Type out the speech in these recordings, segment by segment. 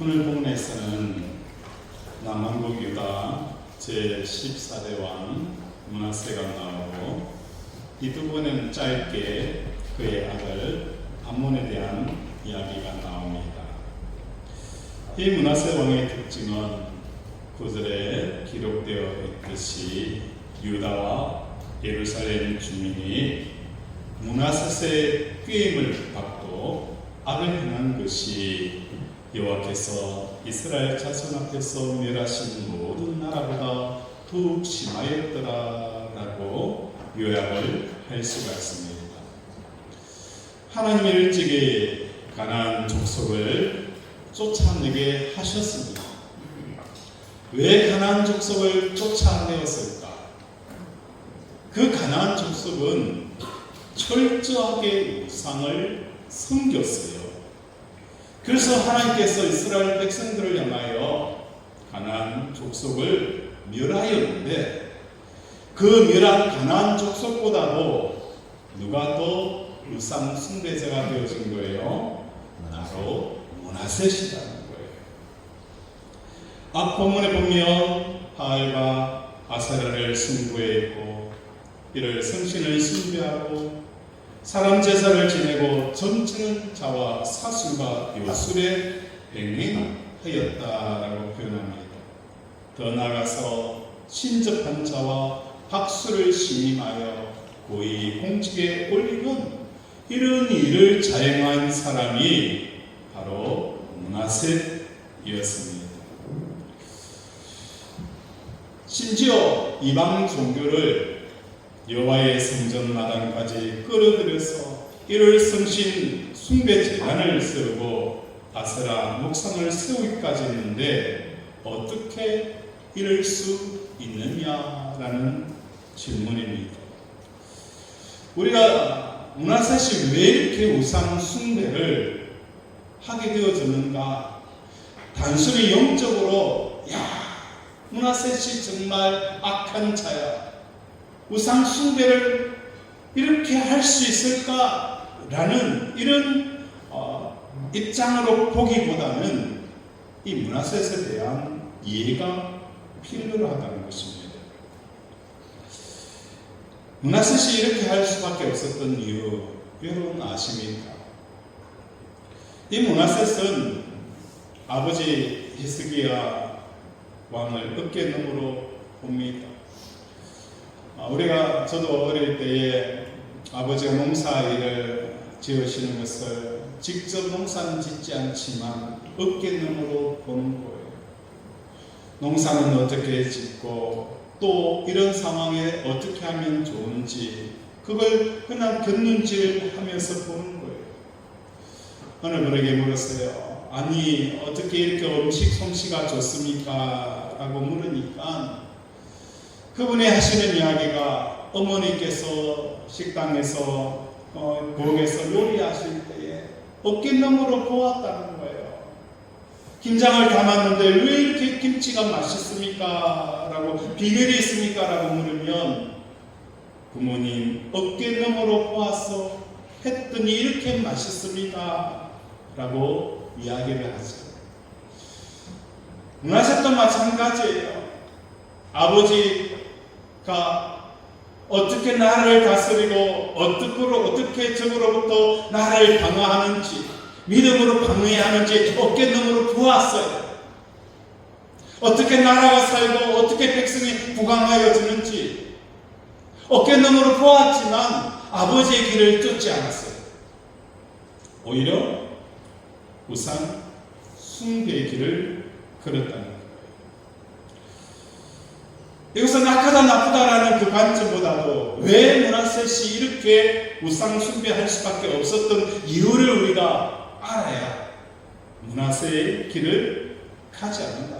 오늘 본문에서는 남왕국 유다 제14대 왕 므낫세가 나오고 이 두 번에는 짧게 그의 아들 암몬에 대한 이야기가 나옵니다. 이 므낫세 왕의 특징은 구절에 기록되어 있듯이 유다와 예루살렘 주민이 므낫세의 꾀임을 받고 악을 행한 것이 여호와께서 이스라엘 자손 앞에서 멸하신 모든 나라보다 더욱 심하였더라라고 요약을 할 수가 있습니다. 하나님이 일찍이 가나안 족속을 쫓아내게 하셨습니다. 왜 가나안 족속을 쫓아내었을까? 그 가나안 족속은 철저하게 우상을 섬겼어요. 그래서 하나님께서 이스라엘 백성들을 향하여 가나안 족속을 멸하였는데 그 멸한 가나안 족속보다도 누가 더 우상 숭배자가 되어진 거예요? 바로 므낫세시라는 거예요. 앞 본문에 보면 바알과 아세라를 숭배했고 이를 성신을 숭배하고 사람 제사를 지내고 점치는 자와 사술과 요술에 맹행하였다라고 표현합니다. 더 나아가서 신접한 자와 박수를 신임하여 고의 공직에 올리는 이런 일을 자행한 사람이 바로 므낫세였습니다. 심지어 이방 종교를 여호와의 성전 마당까지 끌어들여서 이를 성신 숭배 제단을 세우고 아세라 목상을 세우기까지 했는데 어떻게 이럴 수 있느냐라는 질문입니다. 우리가 므낫셋이 왜 이렇게 우상 숭배를 하게 되어졌는가? 단순히 영적으로 므낫셋이 정말 악한 자야, 우상 숭배를 이렇게 할 수 있을까라는 이런 입장으로 보기보다는 이 므낫셋에 대한 이해가 필요하다는 것입니다. 므낫셋이 이렇게 할 수밖에 없었던 이유, 여러분 아십니까? 이 므낫셋은 아버지 히스기야 왕을 어깨너머로 봅니다. 저도 어릴 때에 아버지가 농사 일을 지으시는 것을 직접 농사는 짓지 않지만 어깨너머로 보는 거예요. 농사는 어떻게 짓고 또 이런 상황에 어떻게 하면 좋은지 그걸 그냥 곁눈질 하면서 보는 거예요. 어느 분에게 물었어요. 아니 어떻게 이렇게 음식 솜씨가 좋습니까? 라고 물으니까 그분이 하시는 이야기가 어머니께서 식당에서 부엌에서 요리하실 때에 어깨너머로 보았다는 거예요. 김장을 담았는데 왜 이렇게 김치가 맛있습니까? 라고 비결이 있습니까? 라고 물으면 부모님 어깨너머로 보아서 했더니 이렇게 맛있습니다. 라고 이야기를 하죠. 므낫셋도 마찬가지예요. 아버지가 어떻게 나를 다스리고 어떻게 적으로부터 나를 방어하는지 믿음으로 방어하는지 어깨너머로 보았어요. 어떻게 나라가 살고 어떻게 백성이 부강하여지는지 어깨너머로 보았지만 아버지의 길을 쫓지 않았어요. 오히려 우상 숭배의 길을 걸었다는 거예요. 이것은 악하다 나쁘다라는 그 관점보다도 왜 므낫셋이 이렇게 우상 숭배할 수밖에 없었던 이유를 우리가 알아야 므낫세의 길을 가지 않는다.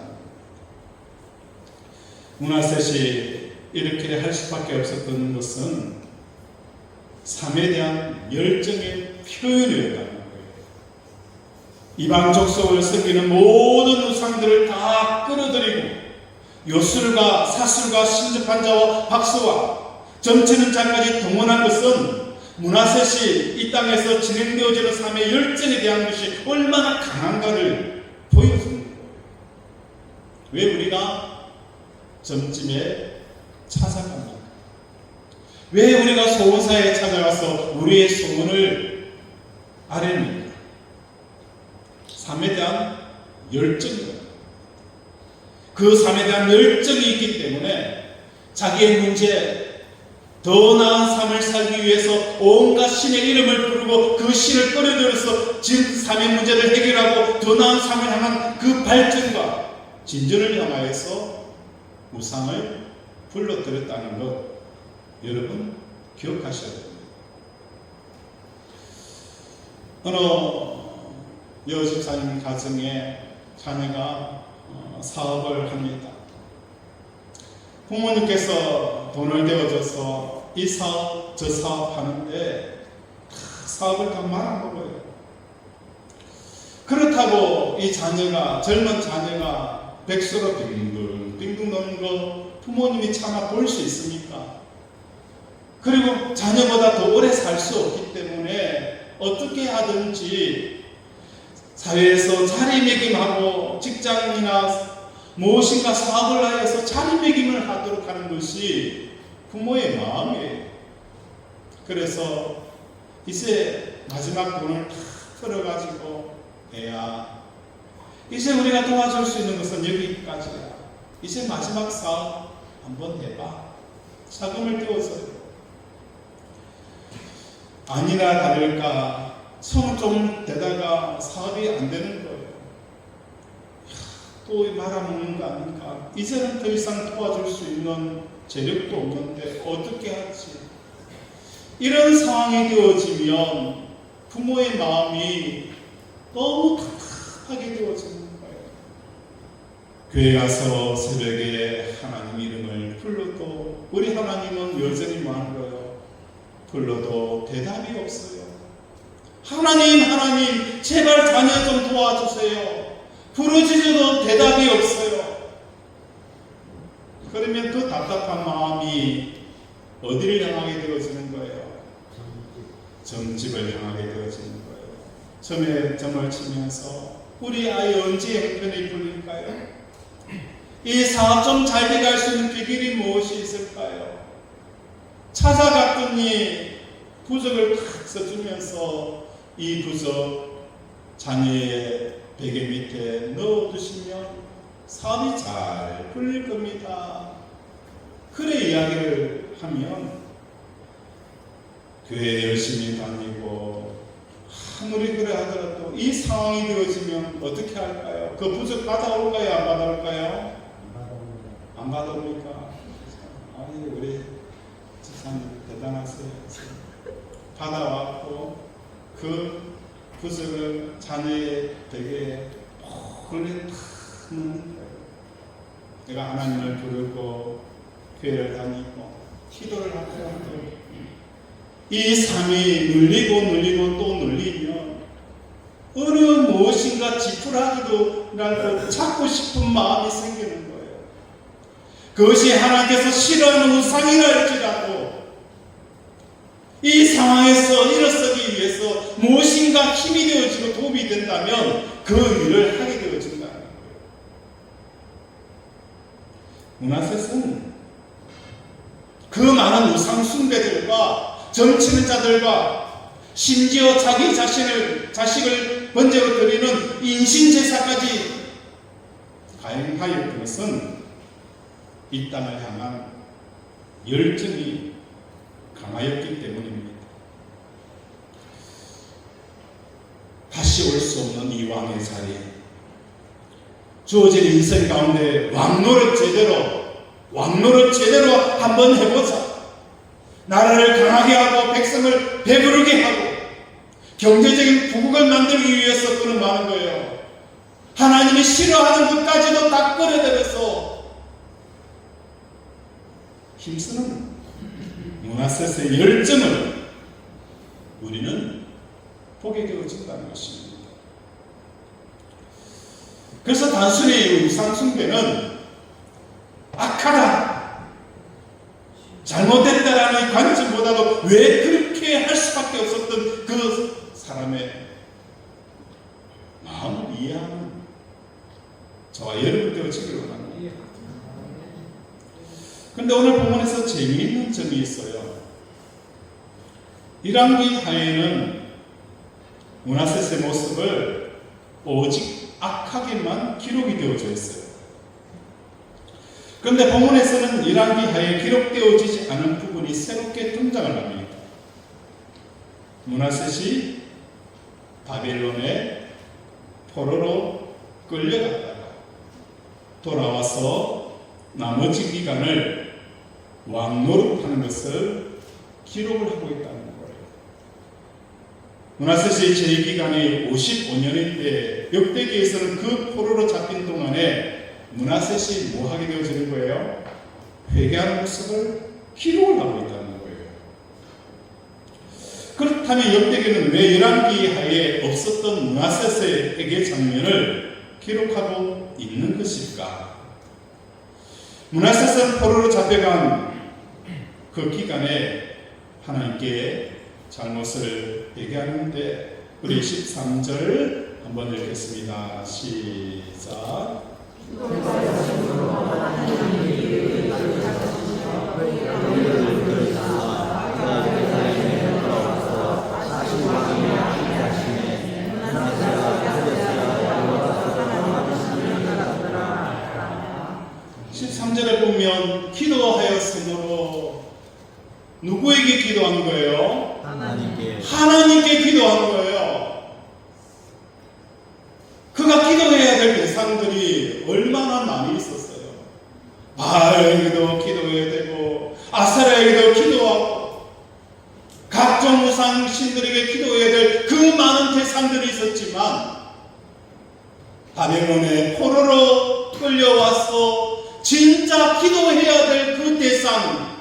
므낫셋이 이렇게 할 수밖에 없었던 것은 삶에 대한 열정의 표현이었다는 거예요. 이방 족속을 섬기는 모든 우상들을 다 끌어들이고 요술과 사술과 신접한 자와 박수와 점치는 자까지 동원한 것은 므낫셋이 이 땅에서 진행되어지는 삶의 열정에 대한 것이 얼마나 강한가를 보여줍니다. 왜 우리가 점집에 찾아갑니까? 왜 우리가 소원사에 찾아가서 우리의 소원을 아뢰니까? 삶에 대한 열정입니다. 그 삶에 대한 열정이 있기 때문에 자기의 문제, 더 나은 삶을 살기 위해서 온갖 신의 이름을 부르고 그 신을 끌어들여서 삶의 문제를 해결하고 더 나은 삶을 향한 그 발전과 진전을 향하여서 우상을 불러들였다는 것 여러분 기억하셔야 됩니다. 어느 여집사님 가정에 자녀가 사업을 합니다. 부모님께서 돈을 대어줘서 이 사업 저 사업 하는데 사업을 다 말아먹어요. 그렇다고 이 자녀가 젊은 자녀가 백수로 빙글빙글 노는 거 부모님이 차마 볼 수 있습니까? 그리고 자녀보다 더 오래 살 수 없기 때문에 어떻게 하든지 사회에서 자리매김하고 직장이나 무엇인가 사업을 하여서 자리매김을 하도록 하는 것이 부모의 마음이에요. 그래서 이제 마지막 돈을 다 털어가지고 애야, 이제 우리가 도와줄 수 있는 것은 여기까지야. 이제 마지막 사업 한번 해봐. 자금을 띄워서요. 아니나 다를까 처음 좀 되다가 사업이 안 되는 거예요. 또 말아먹는 거 아닌가. 이제는 더 이상 도와줄 수 있는 재력도 없는데 어떻게 하지? 이런 상황이 되어지면 부모의 마음이 너무 답답하게 되어지는 거예요. 교회 가서 새벽에 하나님 이름을 불러도 우리 하나님은 여전히 뭐하는 불러도 대답이 없어요. 하나님 제발 자녀 좀 도와주세요. 부르짖어도 대답이 없어요. 그러면 그 답답한 마음이 어디를 향하게 되어지는 거예요? 점집을 향하게 되어지는 거예요. 점에 점을 치면서 우리 아이 언제 형편이 풀릴까요? 이 사업 좀 잘 돼갈 수 있는 비결이 무엇이 있을까요? 찾아갔더니 부적을 탁 써주면서 이 부적 자녀의 베개 밑에 넣어두시면 사업이 잘 풀릴 겁니다. 그래 이야기를 하면 교회 열심히 다니고 아무리 그래 하더라도 이 상황이 되어지면 어떻게 할까요? 그 부적 받아올까요? 안 받아올까요? 안 받아옵니까? 아니 우리 집사님 대단하세요. 받아왔고 그 부적을 자녀의 베개에 오래 탁 넣는 거예요. 내가 하나님을 부르고 교회를 다니고 기도를 하고 이 삶이 눌리고 또 눌리면 어느 무엇인가 지푸라기도 라고 찾고 싶은 마음이 생기는 거예요. 그것이 하나님께서 싫어하는 우상이라 할지라도 이 상황에서 일어서기 위해서 무엇인가 힘이 되어지고 도움이 된다면 그 일을 하게 되어진다는 거예요. 문하셋은 그 많은 우상 숭배들과 점치는 자들과 심지어 자기 자식을 번제로 드리는 인신제사까지 가행하였던 것은 이 땅을 향한 열정이 강하였기 때문입니다. 다시 올 수 없는 이 왕의 자리, 주어진 인생 가운데 왕노릇 제대로 한번 해보자. 나라를 강하게 하고 백성을 배부르게 하고 경제적인 부국을 만들기 위해서 그는 많은 거예요. 하나님이 싫어하는 것까지도 다 끌어들여서 힘쓰는 문하셋의 열정을 우리는 보게 되어진다는 것입니다. 그래서 단순히 우상숭배는 악하다, 잘못됐다라는 관점보다도 왜 그렇게 할 수밖에 없었던 그 사람의 마음을 이해하는 저와 여러분 되어지기를 원합니다. 그런데 오늘 본문에서 재미있는 점이 있어요. 1학기 하에는 므낫세의 모습을 오직 악하게만 기록이 되어져 있어요. 그런데 본문에서는 1학기 하에 기록되어지지 않은 부분이 새롭게 등장을 합니다. 므낫셋이 바벨론의 포로로 끌려갔다가 돌아와서 나머지 기간을 왕노릇하는 것을 기록을 하고 있다는 거예요. 므낫셋의 제기간이 55년인데 역대기에서는 그 포로로 잡힌 동안에 므낫셋이 뭐 하게 되어지는 거예요? 회개하는 모습을 기록을 하고 있다는 거예요. 그렇다면 역대기는 왜 열왕기 하에 없었던 므낫셋의 회개 장면을 기록하고 있는 것일까? 므낫셋은 포로로 잡혀간 그 기간에 하나님께 잘못을 회개하는데 우리 13절 한번 읽겠습니다. 시작. 보면 기도하였으므로 누구에게 기도한 거예요? 하나님께 기도한 거예요. 그가 기도해야 될 대상들이 얼마나 많이 있었어요. 바알에게도 기도해야 되고 아세라에게도 기도하고 각종 우상 신들에게 기도해야 될 그 많은 대상들이 있었지만 바벨론의 포로로 끌려와서 진짜 기도해야 될 그 대상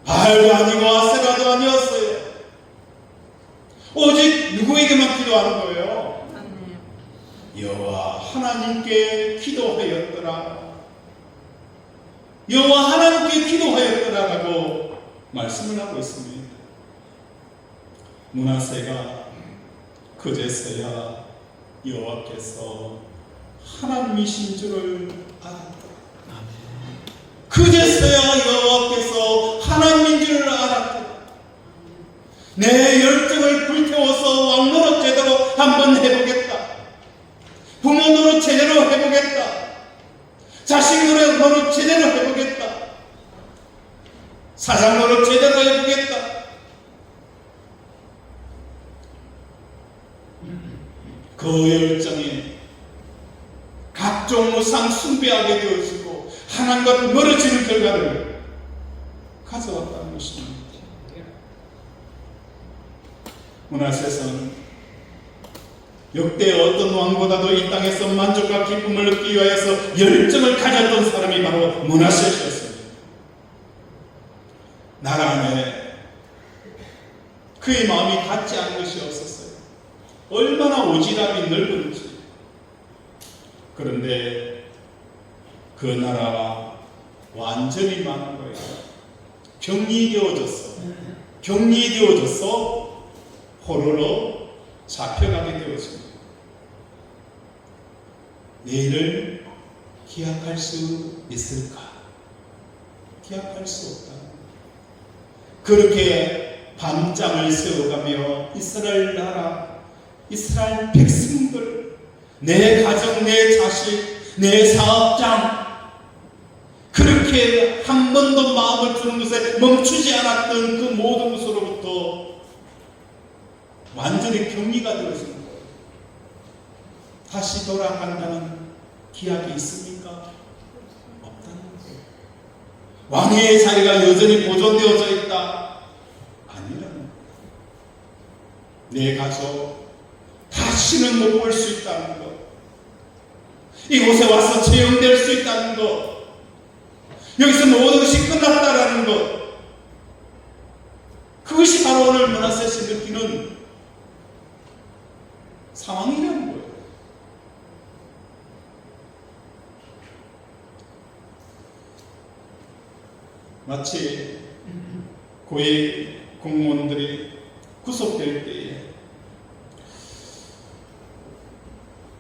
바알도 아니고 아세라도 아니었어요. 오직 누구에게만 기도하는 거예요? 여호와 하나님께 기도하였더라. 여호와 하나님께 기도하였더라라고 말씀을 하고 있습니다. 므낫세가 그제서야 여호와께서 하나님이신 줄을 알았다. 그제서야 여호와께서 하나님인 줄을 알았다. 내 열정을 불태워서 왕노릇 제대로 한번 해보겠다. 부모 노릇 제대로 해보겠다. 자식 노릇 제대로 해보겠다. 사장 노릇 제대로 해보겠다. 그 열정에 각종 우상 숭배하게 되어지고 하나님과 멀어지는 결과를 가져왔다는 것입니다. 므낫셋은 역대 어떤 왕보다도 이 땅에서 만족과 기쁨을 얻기 위하여서 열정을 가졌던 사람이 바로 므낫셋이었습니다. 나라 안에 그의 마음이 닿지 않은 것이 없었어요. 얼마나 오지랖이 넓은지. 그런데 그 나라가 완전히 망한 거예요. 격리되어져서 포로로 잡혀가게 되었습니다. 내일을 기약할 수 있을까? 기약할 수 없다. 그렇게 밤잠을 새워가며 이스라엘 나라, 이스라엘 백성들, 내 가정, 내 자식, 내 사업장, 그렇게 한 번도 마음을 푸는 것에 멈추지 않았던 그 모든 것으로부터 완전히 격리가 되어진 거예요. 다시 돌아간다는 기약이 있습니까? 없다는 거예요. 왕의 자리가 여전히 보존되어져 있다? 아니라는 거예요. 내 가족 다시는 못 볼 수 있다는 것, 이곳에 와서 채용될 수 있다는 것, 여기서 모든 것이 끝났다라는 것, 그것이 바로 오늘 므낫셋이 느끼는 상황이라는 거예요. 마치 고위 공무원들이 구속될 때에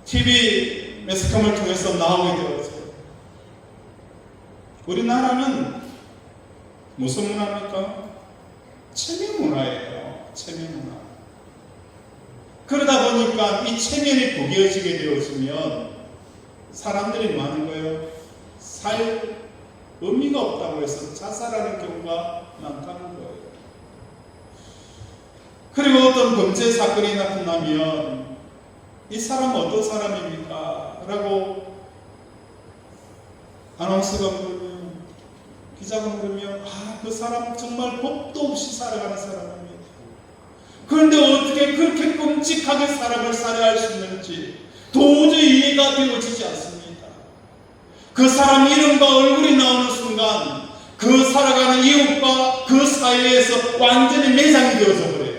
TV 이 매스컴을 통해서 나오게 되었어요. 우리나라는 무슨 문화입니까? 체면 문화예요. 체면 문화. 그러다 보니까 이 체면이 구겨지게 되어지면 사람들이 많은 거예요. 살 의미가 없다고 해서 자살하는 경우가 많다는 거예요. 그리고 어떤 범죄 사건이 나타나면 이 사람은 어떤 사람입니까? 라고 아나운서가 물으면, 기자가 물으면, 그 사람 정말 법도 없이 살아가는 사람입니다. 그런데 어떻게 그렇게 끔찍하게 사람을 살해할 수 있는지 도저히 이해가 되어지지 않습니다. 그 사람 이름과 얼굴이 나오는 순간 그 살아가는 이웃과 그 사회에서 완전히 매장이 되어서 그래요.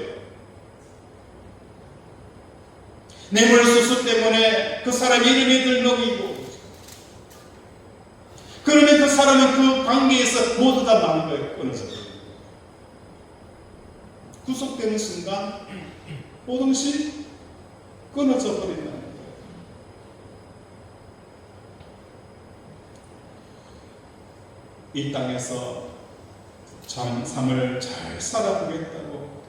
뇌물수수 때문에 그 사람 이름이 들먹이고, 그러면 그 사람은 그 관계에서 모두 다 마는 거예요. 끊어져 버려요. 구속되는 순간 모든 것이 끊어져 버린다는 거예요. 이 땅에서 참 삶을 잘 살아보겠다고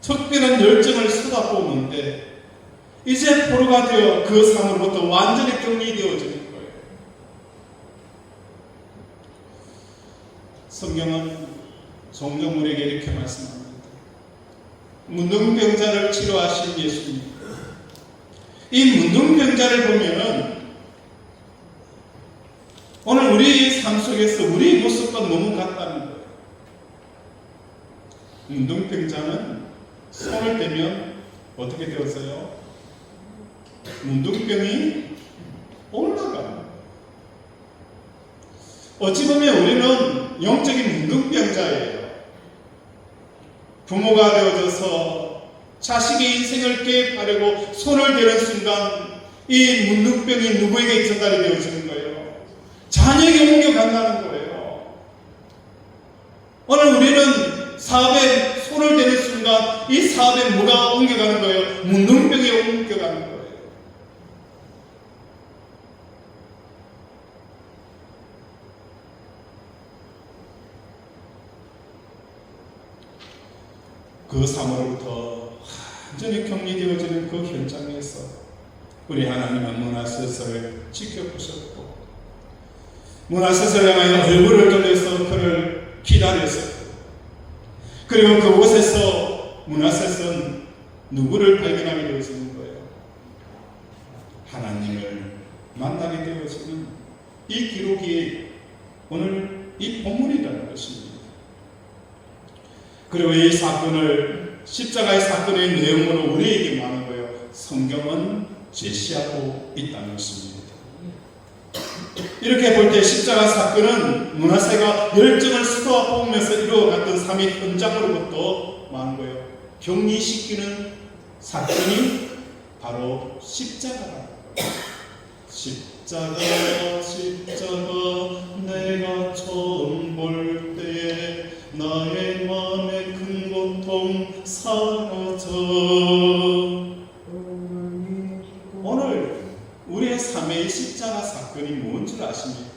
특별한 열정을 쏟아부었는데 이제 포로가 되어 그 삶으로부터 완전히 격리되어지는 거예요. 성경은 종종 우리에게 이렇게 말씀합니다. 문둥병자를 치료하신 예수님. 이 문둥병자를 보면은 오늘 우리 삶 속에서 우리 모습과 너무 같다는 거예요. 문둥병자는 손을 떼면 어떻게 되었어요? 문둥병이 올라가는 거예요. 어찌 보면 우리는 영적인 문둥병자예요. 부모가 되어져서 자식의 인생을 계획하려고 손을 대는 순간 이 문둥병이 누구에게 전달이 되어지는 거예요? 자녀에게 옮겨간다는 거예요. 오늘 우리는 사업에 손을 대는 순간 이 사업에 뭐가 옮겨가는 거예요? 문둥병이 옮겨가는 거예요. 그 삶으로부터 완전히 격리되어지는 그 현장에서 우리 하나님은 문하세서를 지켜보셨고 문하세서를 향하여 얼굴을 돌려서 그를 기다렸었고 그리고 그곳에서 문하세서는 누구를 발견하게 되어지는 거예요? 하나님을 만나게 되어지는 이 기록이 오늘 이 본문이라는 것입니다. 그리고 이 사건을 십자가의 사건의 내용으로 우리에게 말하는 거예요. 성경은 제시하고 있다는 것입니다. 이렇게 볼 때 십자가 사건은 문하세가 열정을 쏟아부으면서 이루어갔던 삶의 현장으로부터 말하는 거예요. 격리시키는 사건이 바로 십자가라는 거예요. 십자가 내가 처음 볼 때에 나의 마음의 큰 고통 사라져. 오늘 우리의 삶의 십자가 사건이 뭔 줄 아십니까?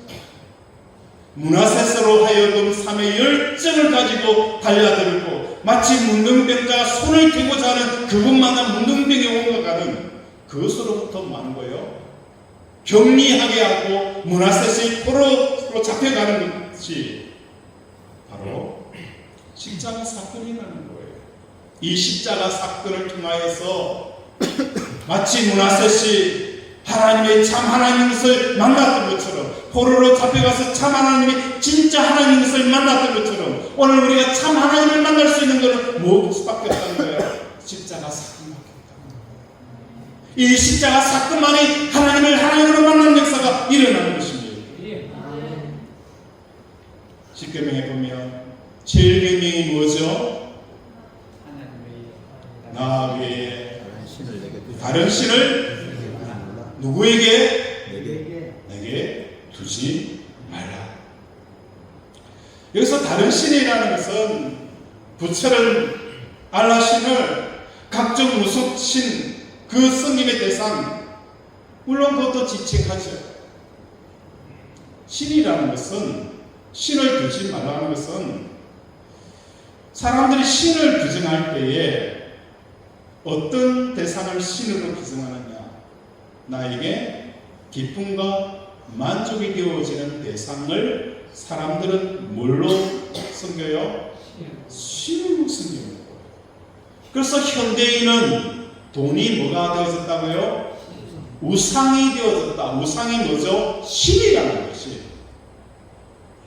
문하세서로 하여금 삶의 열정을 가지고 달려들고 마치 문둥병자가 손을 떼고자 하는 그것마다 문둥병이 옮겨가는 그것으로부터 많은 거예요. 격리하게 하고 문하세서의 포로로 잡혀가는 것이 바로 십자가 사건이라는 거예요. 이 십자가 사건을 통하여서 마치 문하세시 하나님의 참 하나님인 것을 만났던 것처럼 포로로 잡혀가서 참 하나님이 진짜 하나님인 것을 만났던 것처럼 오늘 우리가 참 하나님을 만날 수 있는 것은 무엇밖에 없다는 거예요? 십자가 사건밖에 없다는 거예요. 이 십자가 사건만이 하나님을 하나님으로 만나는 역사가 일어나는 것입니다. 십계명에 보면 제일 계명이 뭐죠? 나 외에 다른 신을 누구에게? 내게 두지 말라. 여기서 다른 신이라는 것은 부처를 알라신을 각종 무속신 그 스님의 대상 물론 그것도 지책하죠. 신이라는 것은, 신을 두지 말라는 것은 사람들이 신을 규정할 때에 어떤 대상을 신으로 규정하느냐, 나에게 기쁨과 만족이 되어지는 대상을 사람들은 뭘로 섬겨요? 신으로 섬겨요. 그래서 현대인은 돈이 뭐가 되어졌다고요? 우상이 되어졌다. 우상이 뭐죠? 신이라는 것이.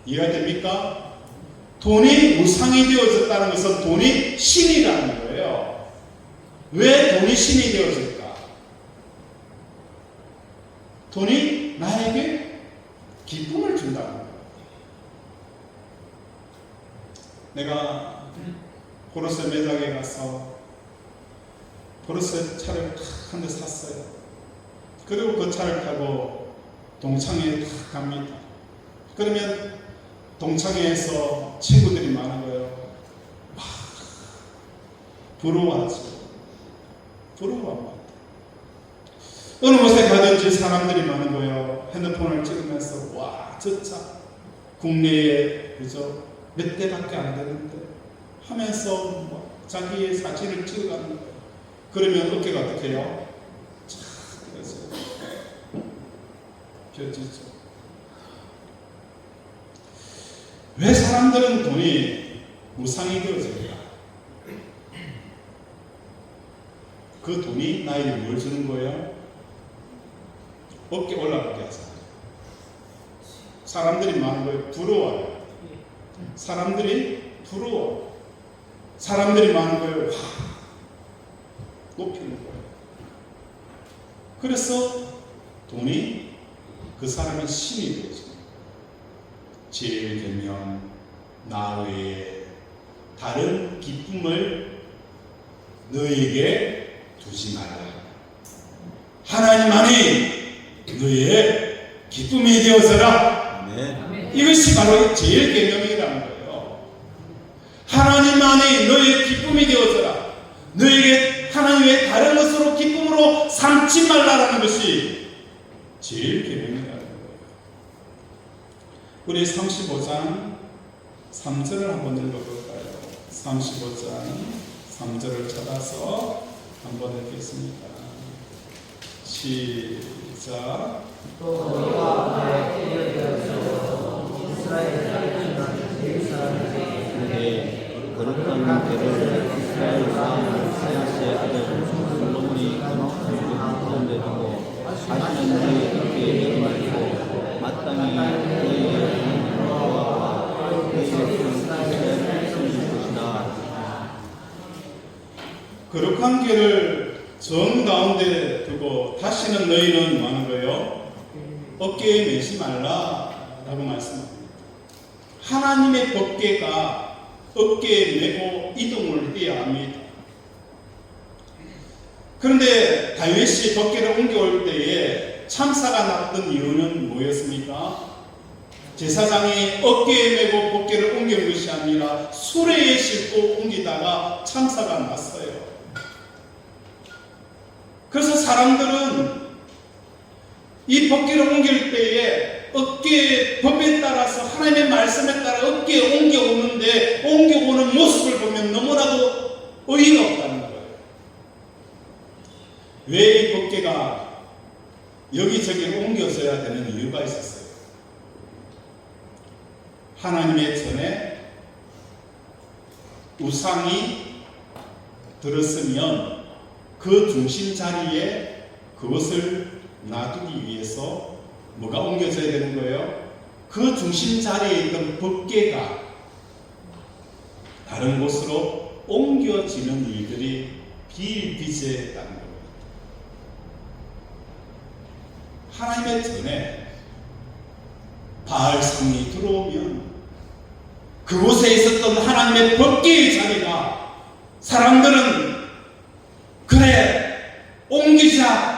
이해가 됩니까? 돈이 우상이 되어졌다는 것은 돈이 신이라는 거예요. 왜 돈이 신이 되어질까? 돈이 나에게 기쁨을 준다는 거예요. 내가 포르쉐 매장에 가서 포르쉐 차를 한 대 샀어요. 그리고 그 차를 타고 동창회에 탁 갑니다. 그러면 동창회에서 친구들이 많은 거예요. 와, 부러워하죠. 부러워합니다. 어느 곳에 가든지 사람들이 많은 거예요. 핸드폰을 찍으면서 와, 저 차 국내에 그죠? 몇 대밖에 안 되는데 하면서 자기의 사진을 찍어가는 거예요. 그러면 어깨가 어떻게 해요? 자, 그래서 펴지죠. 왜 사람들은 돈이 우상이 되어질까? 그 돈이 나에게 뭘 주는 거예요? 어깨 올라가게 하잖아요. 사람들이 많은 거예요. 부러워요. 사람들이 부러워. 사람들이 많은 거예요. 와, 높이는 거예요. 그래서 돈이 그 사람의 신이 되죠. 제일 되면 나 외에 다른 기쁨을 너에게 두지 말라. 하나님만이 너의 기쁨이 되어서라. 네. 이것이 바로 제일 개념이라는 거예요. 하나님만이 너의 기쁨이 되어서라. 너에게 하나님 외에 다른 것으로 기쁨으로 삼지 말라라는 것이 제일 개념이라는 거예요. 우리 35장 3절을 한번 읽어볼까요? 35장 3절을 찾아서 한번 읽겠습니다. 시작. 또 너희가 나의 기업이어서 이스라엘 자손을 제일 사람에게 거룩한 죄를 이스라엘 왕 사야스의 아들 솔로몬이 가운데 두고 자신은 그의 어깨에 메고 마땅히 그의 여호와와 그의 이스라엘을 섬길 것이다. 거룩한 길을 정 가운데 두고 다시는 너희는 뭐 하는 거예요? 어깨에 메지 말라라고 말씀합니다. 하나님의 법궤가 어깨에 메고 이동을 해야 합니다. 그런데 다윗이 법궤를 옮겨올 때에 참사가 났던 이유는 뭐였습니까? 제사장이 어깨에 메고 법궤를 옮긴 것이 아니라 수레에 싣고 옮기다가 참사가 났어요. 그래서 사람들은 이 법궤를 옮길 때에 어깨의 법에 따라서 하나님의 말씀에 따라 어깨에 옮겨오는데 옮겨오는 모습을 보면 너무나도 의의가 없다는 거예요. 왜 이 법궤가 여기저기 옮겨져야 되는 이유가 있었어요. 하나님의 전에 우상이 들었으면 그 중심 자리에 그것을 놔두기 위해서 뭐가 옮겨져야 되는 거예요? 그 중심 자리에 있던 법궤가 다른 곳으로 옮겨지는 일들이 비일비재했다는 겁니다. 하나님의 전에 바알성이 들어오면 그곳에 있었던 하나님의 법궤의 자리가 사람들은 그래 옮기자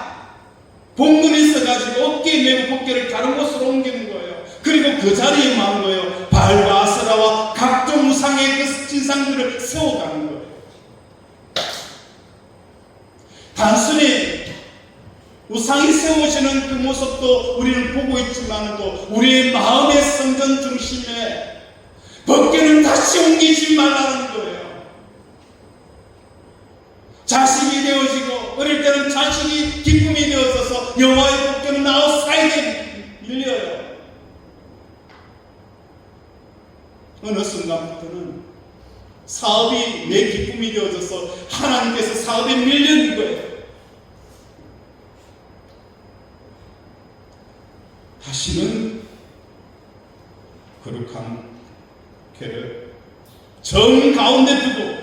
봉근이 있어가지고 어깨에 메고 법궤를 다른 곳으로 옮기는 거예요. 그리고 그 자리에 많은 거예요. 바알과 아세라와 각종 우상의 그 진상들을 세워가는 거예요. 단순히 우상이 세워지는 모습도 우리는 보고 있지만 또 우리의 마음의 성전 중심에 법궤는 다시 옮기지 말라는 거예요. 자식이 되어지고 어릴 때는 자식이 기쁨이 되어져서 여호와의 법궤는 아웃사이드에 밀려요. 어느 순간부터는 사업이 내 기쁨이 되어져서 하나님께서 사업에 밀려는 거예요. 다시는 거룩한 궤를 정 가운데 두고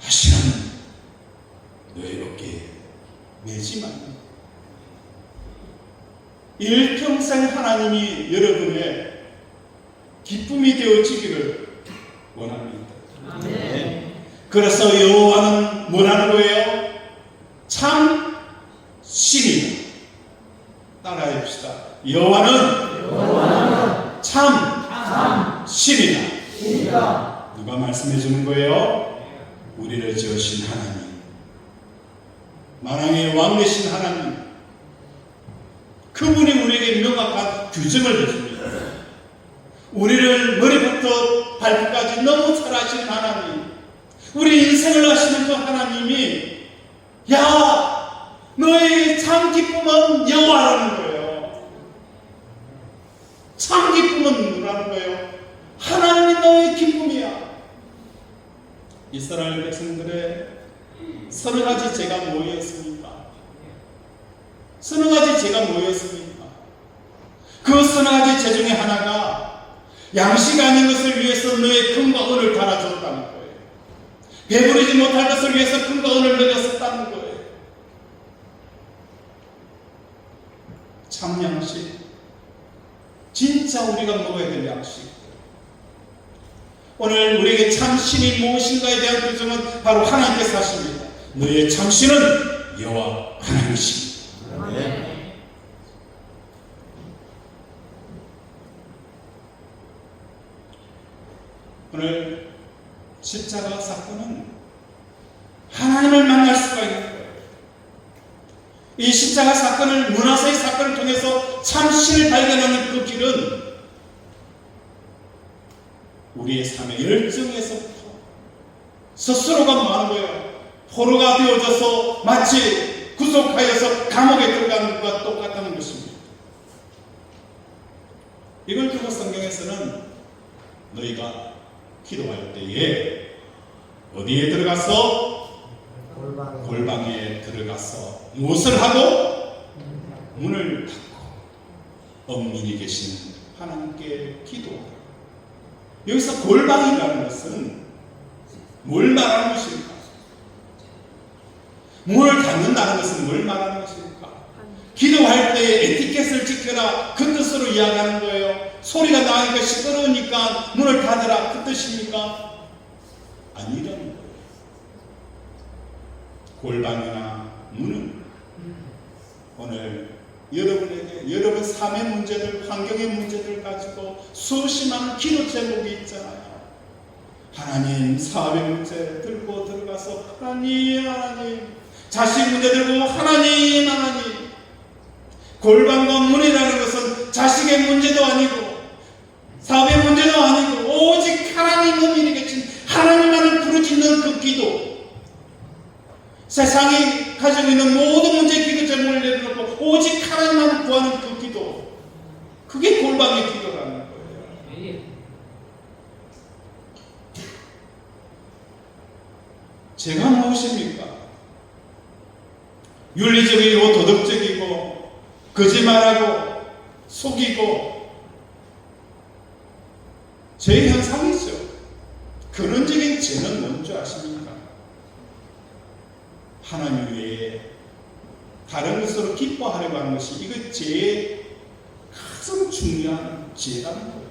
다시는 너의 어깨에 매지 말라. 일평생 하나님이 여러분의 기쁨이 되어지기를 원합니다. 그래서 여호와는 뭐라는 거예요? 참 신이다. 따라해 봅시다. 여호와는 참 신이다. 누가 말씀해 주는 거예요? 우리를 지으신 하나님, 만왕의 왕 되신 하나님, 그분이 우리에게 명확한 규정을 해줍니다. 우리를 머리부터 발끝까지 너무 잘하시는 하나님, 우리 인생을 아시는 그 하나님이 야, 너의 참 기쁨은 여호와라는 거예요. 참 기쁨은 누구라는 거예요? 하나님이 너의 기쁨이야. 이스라엘 백성들의 서너 가지 죄가 뭐였습니까? 서너 가지 죄가 뭐였습니까? 그 서너 가지 죄 중에 하나가 양식 아닌 것을 위해서 너의 금과 은을 달아줬다는 거예요. 배부르지 못할 것을 위해서 금과 은을 넣었었다는 거예요. 참 양식, 진짜 우리가 먹어야 될 양식. 오늘 우리에게 참 신이 무엇인가에 대한 규정은 바로 하나님께서 하십니다. 너의 참 신은 여호와 하나님이십니다. 오늘 십자가 사건은 하나님을 만날 수가 있는 거예요. 이 십자가 사건을, 문화사의 사건을 통해서 참 신을 발견하는 그 길은 우리의 삶의 열정에서부터 스스로가 뭐 하는 거예요? 포로가 되어져서 마치 구속하여서 감옥에 들어가는 것과 똑같다는 것입니다. 이걸 두고 성경에서는 너희가 기도할 때에 어디에 들어가서? 골방에 들어가서 무엇을 하고? 문을 닫고 엄밀히 계신 하나님께 기도하라. 여기서 골방이라는 것은 뭘 말하는 것입니까? 문을 닫는다는 것은 뭘 말하는 것입니까? 기도할 때 에티켓을 지켜라, 그 뜻으로 이야기하는 거예요. 소리가 나니까 시끄러우니까 문을 닫으라, 그 뜻입니까? 아니라는 거예요. 골방이나 문은 오늘 여러분에게 여러분 삶의 문제들, 환경의 문제들 가지고 수십 많은 기도 제목이 있잖아요. 하나님, 사업의 문제 들고 들어가서 하나님, 자식 문제 들고 하나님. 골방과 문이라는 것은 자식의 문제도 아니고 사업의 문제도 아니고 오직 하나님 의미를 계신 하나님만을 부르짖는 그 기도, 세상이 가지고 있는 모든 문제 기도 제목을 내려놓고 오직 하나님만을 구하는 그 기도, 그게 골방의 기도라는 거예요. 제가 무엇입니까? 윤리적이고 도덕적이고 거짓말하고 속이고 죄의 현상이죠. 근원적인 죄는 뭔지 아십니까? 하나님 외에 다른 것으로 기뻐하려고 하는 것이 이거 죄의 가장 중요한 죄라는 거예요.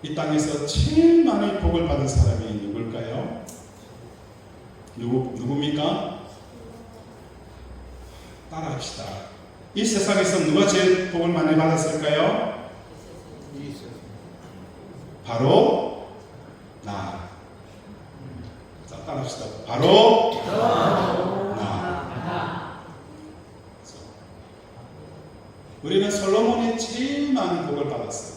이 땅에서 제일 많이 복을 받은 사람이 누굴까요? 누굽니까? 따라합시다. 이 세상에서 누가 제일 복을 많이 받았을까요? 바로 나. 자, 따라합시다. 바로 나. 우리는 솔로몬이 제일 많은 복을 받았어요.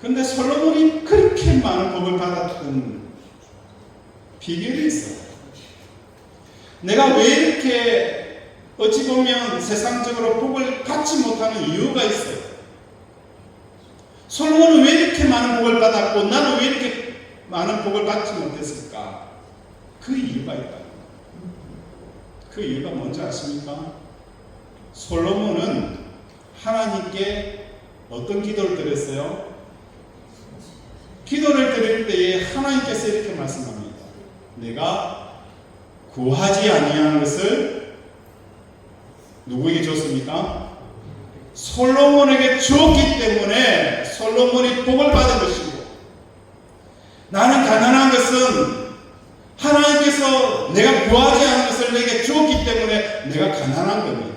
근데 솔로몬이 그렇게 많은 복을 받았던 비결이 있어요. 내가 왜 이렇게 어찌 보면 세상적으로 복을 받지 못하는 이유가 있어요. 솔로몬은 왜 이렇게 많은 복을 받았고 나는 왜 이렇게 많은 복을 받지 못했을까? 그 이유가 있다. 그 이유가 뭔지 아십니까? 솔로몬은 하나님께 어떤 기도를 드렸어요? 기도를 드릴 때에 하나님께서 이렇게 말씀합니다. 내가 구하지 아니한 것을 누구에게 줬습니까? 솔로몬에게 주었기 때문에 솔로몬이 복을 받은 것이고, 나는 가난한 것은 하나님께서 내가 구하지 않은 것을 내게 주었기 때문에 내가 가난한 겁니다.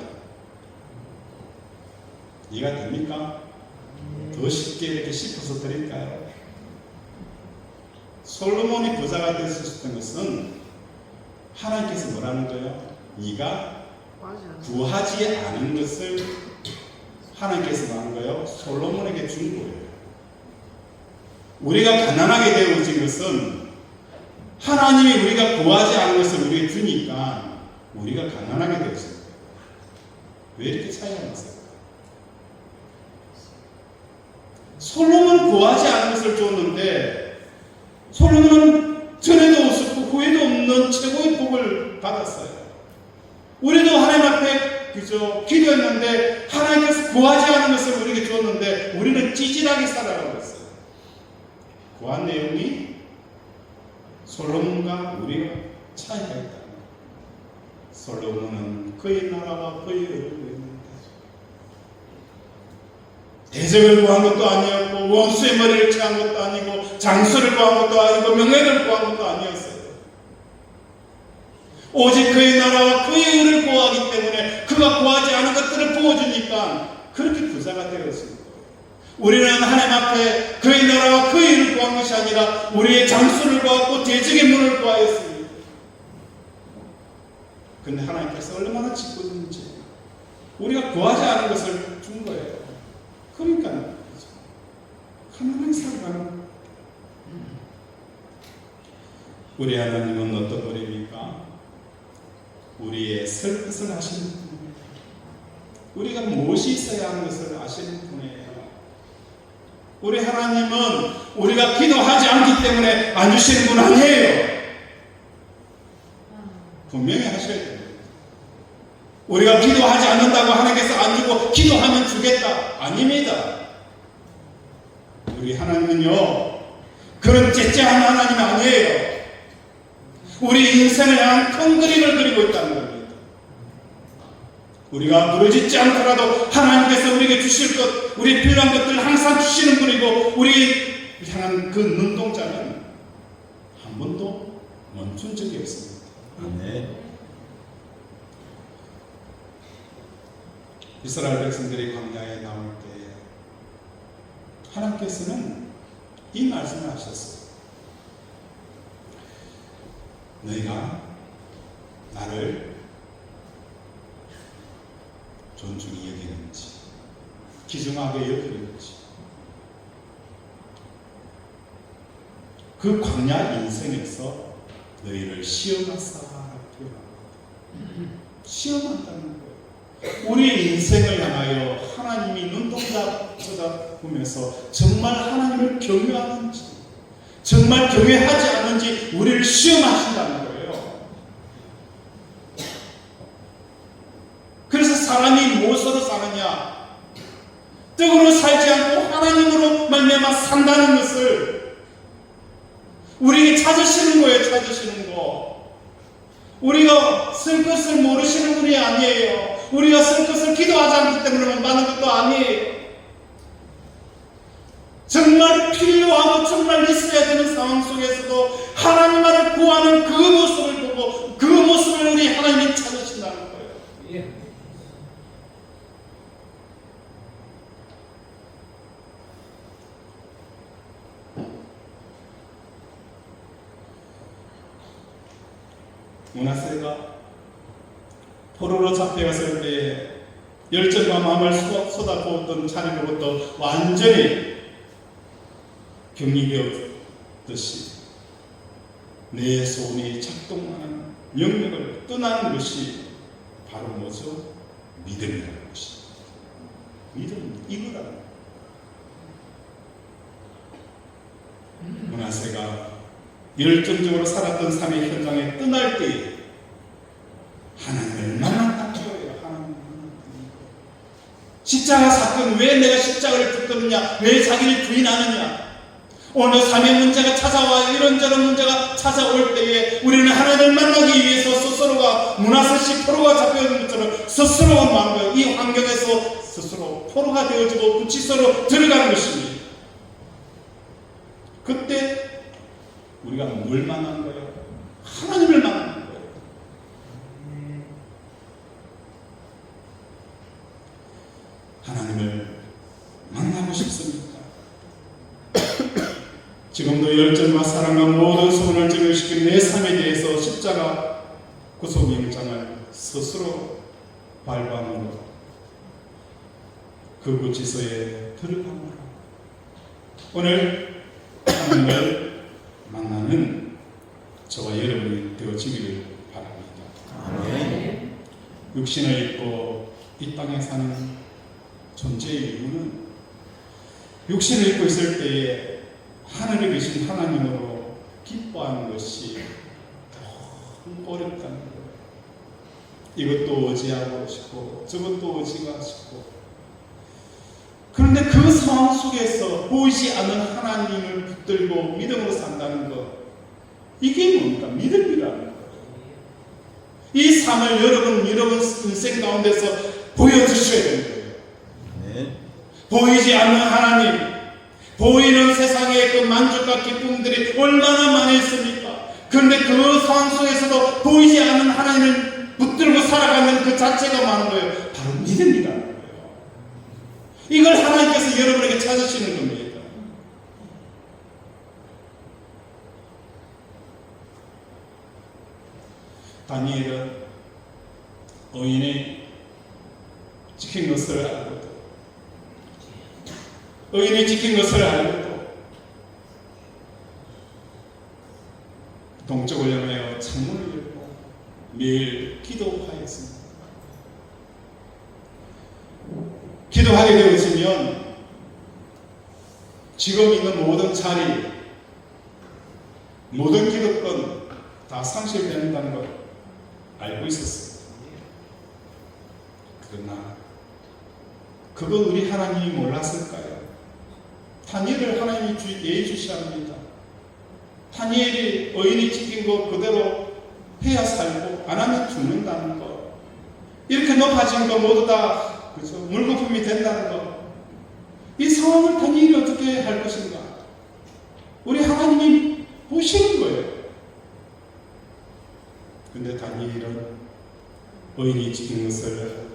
이해가 됩니까? 더 쉽게 이렇게 짚어서 드릴까요? 솔로몬이 부자가 될 수 있었던 것은 하나님께서 뭐라는 거예요? 네가 구하지 않은 것을 하나님께서 뭐하는 거예요? 솔로몬에게 준 거예요. 우리가 가난하게 되어진 것은 하나님이 우리가 구하지 않은 것을 우리에게 주니까 우리가 가난하게 되었어요. 왜 이렇게 차이가 났어요? 솔로몬은 구하지 않은 것을 줬는데 솔로몬은 전에도 없었고 후에도 없는 최고의 복을 받았어요. 우리도 하나님 앞에 그저 기도했는데 하나님께서 구하지 않은 것을 우리에게 주었는데 우리는 찌질하게 살아가고 있어요. 구한 내용이 솔로몬과 우리가 차이가 있다. 솔로몬은 그의 나라와 그의 의를 구했는데 대적을 구한 것도 아니었고 원수의 머리를 취한 것도 아니고 장수를 구한 것도 아니고 명예를 구한 것도 아니었어요. 오직 그의 나라와 그의 의를 구하기 때문에 그가 구하지 않은 것들을 부어주니까 그렇게 부자가 되었습니다. 우리는 하나님 앞에 그의 나라와 그의 의를 구한 것이 아니라 우리의 장수를 구하고 대적의 문을 구하였습니다. 근데 하나님께서 얼마나 짓궂은지 우리가 구하지 않은 것을 준 거예요. 그러니까 하나님이 살아가는 우리 하나님은 어떤 분입니까? 우리의 설 것을 아시는 분입니다. 우리가 무엇이 있어야 하는 것을 아시는 분이에요. 우리 하나님은 우리가 기도하지 않기 때문에 안 주시는 분 아니에요. 분명히 하셔야 됩니다. 우리가 기도하지 않는다고 하나님께서 안 주고 기도하면 주겠다. 아닙니다. 우리 하나님은요, 그런 째째한 하나님 아니에요. 우리 인생을 향한 큰 그림을 그리고 있다는 겁니다. 우리가 부르짖지 않더라도 하나님께서 우리에게 주실 것, 우리 필요한 것들을 항상 주시는 분이고 우리 향한 그 눈동자는 한 번도 멈춘 적이 없습니다. 아멘. 이스라엘 백성들이 광야에 나올 때 하나님께서는 이 말씀을 하셨어요. 너희가 나를 존중히 여기는지 귀중하게 여기는지 그 광야 인생에서 너희를 시험하사 시험한다는 거예요. 우리 인생을 향하여 하나님이 눈동자 쳐다보면서 정말 하나님을 경외하는지 정말 경외하지 않는지 우리를 시험하신다는 거예요. 그래서 사람이 무엇으로 사느냐? 떡으로 살지 않고 하나님으로 말미암아 산다는 것을 우리에게 찾으시는 거예요. 찾으시는 거. 우리가 쓸 것을 모르시는 분이 아니에요. 우리가 쓸 것을 기도하지 않기 때문에 못 받는 것도 아니에요. 정말 필요하고 정말 있어야 되는 상황 속에서도 하나님만을 구하는 그 모습을 보고 그 모습을 우리 하나님이 찾으신다는 거예요. 예. 므낫세가 포로로 잡혀갔을 때에 열정과 마음을 쏟아부었던 자리로부터 완전히 격리되었듯이 내 소원이 작동하는 영역을 떠나는 것이 바로 뭐죠? 믿음이라는 것입니다. 믿음, 이거라는 거예요. 므낫세가 열정적으로 살았던 삶의 현장에 떠날 때에 하나님을 만났다는 거예요. 하나님을 만났다는 거예요. 십자가 사건, 왜 내가 십자가를 붙드느냐, 왜 자기를 부인하느냐, 오늘 삶의 문제가 찾아와 이런저런 문제가 찾아올 때에 우리는 하나님을 만나기 위해서 스스로가 므낫세 포로가 잡혀있는 것처럼 스스로 만나요. 이 환경에서 스스로 포로가 되어지고 구치소로 들어가는 것입니다. 그때 우리가 뭘 만나는 거예요? 하나님을 만나는 거예요. 하나님을 만나고 싶습니까? 지금도 열정과 사랑과 모든 소원을 증명시킨 내 삶에 대해서 십자가 구속영장을 스스로 발부함으로 그 구치소에 들어갑니다. 오늘 하나님을 만나는 저와 여러분이 되어지기를 바랍니다. 아멘. 육신을 입고 이 땅에 사는 존재의 이유는 육신을 입고 있을 때에 하늘에 계신 하나님으로 기뻐하는 것이 너무 어렵다는 거예요. 이것도 의지하고 싶고 저것도 의지가 싶고, 그런데 그 상황 속에서 보이지 않는 하나님을 붙들고 믿음으로 산다는 것, 이게 뭡니까? 믿음이라는 거예요. 이 삶을 여러분 인생 가운데서 보여주셔야 되는 거예요. 네. 보이지 않는 하나님, 보이는 세상의 그 만족과 기쁨들이 얼마나 많이 있습니까? 그런데 그 상황 속에서도 보이지 않는 하나님을 붙들고 살아가는 그 자체가 많은 거예요. 바로 믿음이라는 거예요. 이걸 하나님께서 여러분에게 찾으시는 겁니다. 다니엘은 의인이 지킨 것을 알고도, 의인이 지킨 것을 알고도 동쪽을 향하여 창문을 열고 매일 기도하였습니다. 기도하게 되어지면 지금 있는 모든 자리, 모든 기득권 다 상실된다는 걸 알고 있었어요. 그러나 그건 우리 하나님이 몰랐을까요? 다니엘을 하나님이 예의주시합 합니다. 다니엘이 의인이 지킨 거 그대로 해야 살고 안 하면 죽는다는 거, 이렇게 높아진 거 모두 다 그렇죠? 물거품이 된다는 거, 이 상황을 다니엘이 어떻게 할 것인가? 우리 하나님이 보시는 거예요. 근데 다니엘은 의인이 지킨 것을,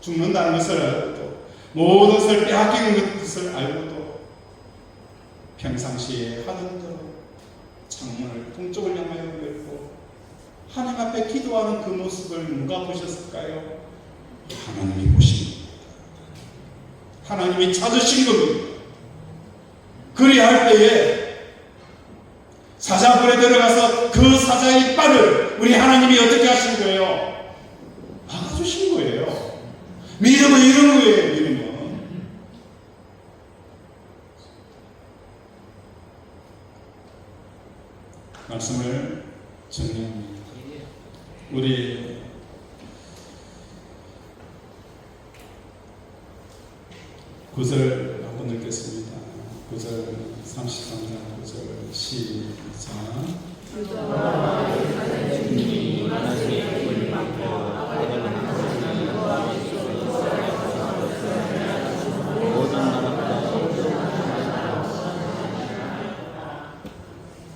죽는다는 것을 알고도, 모든 것을 빼앗기는 것을 알고도 평상시에 하던 대로 창문을 동쪽을 향하여 열고 하나님 앞에 기도하는 그 모습을 누가 보셨을까요? 하나님이 보신 겁니다. 하나님이 찾으신 겁니다. 그리할 때에 사자굴에 들어가서 그 사자의 이빨을 우리 하나님이 어떻게 하신 거예요? 막아주신 거예요. 믿음은 이런 거예요. 믿음은 말씀을 정리합니다. 우리 구절 한번 읽겠습니다. 구절 33장 9절 시작.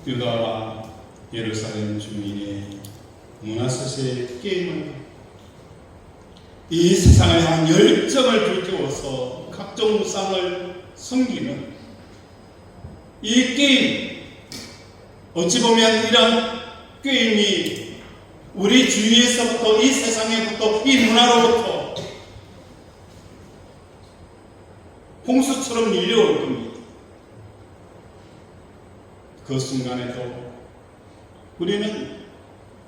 유다와 예루살렘 주민이 므낫세의 게임을, 이 세상을 향한 열정을 불태워서 각종 우상을 섬기는 이 게임, 어찌 보면 이런 게임이 우리 주위에서부터, 이 세상에부터, 이 문화로부터 홍수처럼 밀려올 겁니다. 그 순간에도 우리는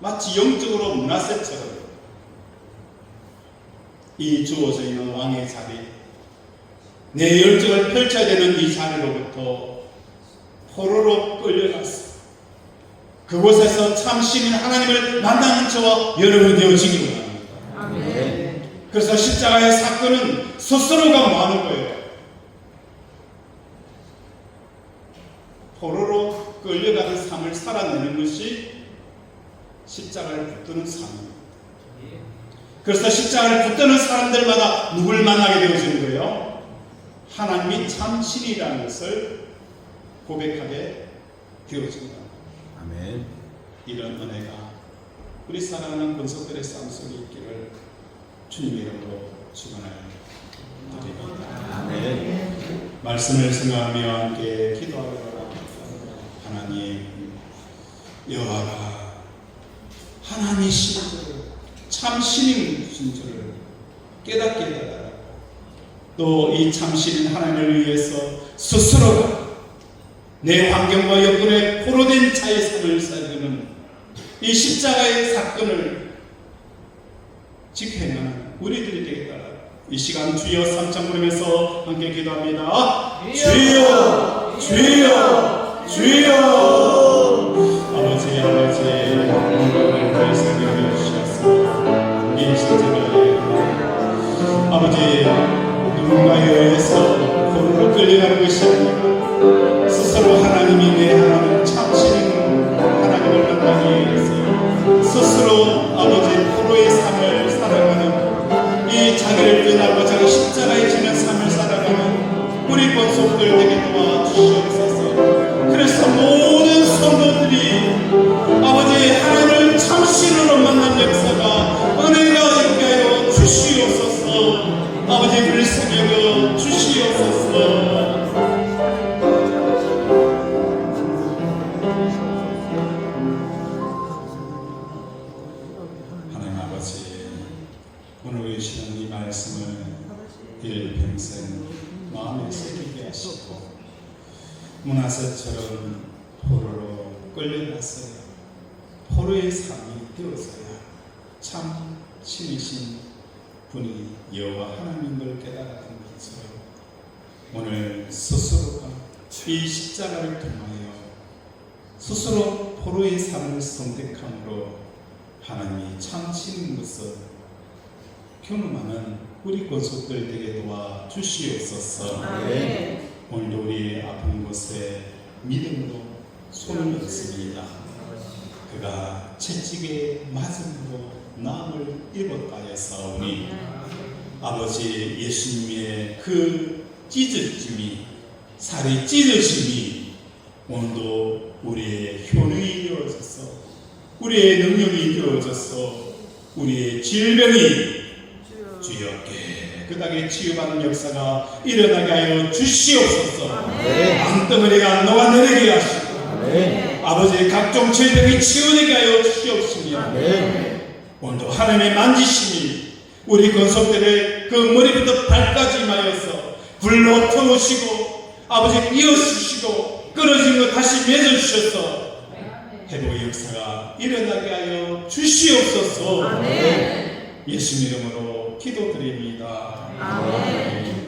마치 영적으로 문화세처럼 이 주어져 있는 왕의 자리, 내 열정을 펼쳐야 되는 이 자리로부터 포로로 끌려갔어. 그곳에서 참 시민 하나님을 만나는 저와 여러분이 되어지기를 원합니다. 아멘. 그래서 십자가의 사건은 스스로가 뭐하는 거예요? 포로로 끌려가는 삶을 살아내는 것이 십자가를 붙드는 삶입니다. 그래서 십자가를 붙드는 사람들마다 누굴 만나게 되어지는 거예요? 하나님이 참 신이라는 것을 고백하게 되어진다. 아멘. 이런 은혜가 우리 사랑하는 권속들의 삶 속에 있기를 주님의 이름으로 축원을 드립니다. 아멘. 말씀을 생각하며 함께 기도하리라. 하나님, 여호와가 하나님이신 줄, 참 신이신 줄을 깨닫게 해달라고, 또 이 참 신인 하나님을 위해서 스스로가 내 환경과 여건에 포로된 자의 삶을 살기는 이 십자가의 사건을 직행하는 우리들이 되겠다. 이 시간 주여 삼창 부르면서 함께 기도합니다. 주여, 주여, 주여. 아버지, 아버지, 오늘 말씀을 주셨습니다. 이 십자가에 아버지, 누군가에 의해서 포로로 끌려가는 것이 아니라 스스로 하나님이 내 하나님 참신인 하나님을 만나기 위해서 스스로 아버지 포로의 삶을 살아가는 이 자기를 떠나고 자기 십자가에 지는 삶을 살아가는 우리 권속들 되게 도와주시옵소서. 그래서 모든 성도들이 아버지 하나님을 참신으로 만난 역사가 은혜가 있게 하여 주시옵소서. 아버지 불쌍히 여겨 주시옵소서. 하나님 아버지, 오늘 주시는 이 말씀을 일평생 마음에 새기게 하시고 문하세처럼 포로로 끌려갔어요. 포로의 삶이 되었어요. 참 신이신 분이 여호와 하나님인 걸 깨달았던 것처럼 오늘 스스로가 이 십자가를 통하여 스스로 포로의 삶을 선택함으로 하나님이 참 신인 것을 경험하는 우리 권속들 되게 도와 주시옵소서. 오늘도 우리 아픈 곳에 믿음으로 손을 얹습니다. 그가 채찍에 맞음으로 나음을 입었다 하였사오니 아버지 예수님의 그 찢어짐이, 살이 찢어짐이 오늘도 우리의 효능이 되어져서, 우리의 능력이 되어져서 우리의 질병이 주여 깨끗하게 치유받는 역사가 일어나게 하여 주시옵소서. 암덩어리가 녹아내리게 하시고 아버지의 각종 질병이 치유되게 하여 주시옵시며 오늘도 하나님의 만지심이 우리 권속들의 그 머리부터 발까지 임하여서 불로 태우시고 아버지 이어주시고 끊어진 것 다시 맺어주셔서 회복의 역사가 일어나게 하여 주시옵소서. 예수님 이름으로 기도드립니다. 아멘.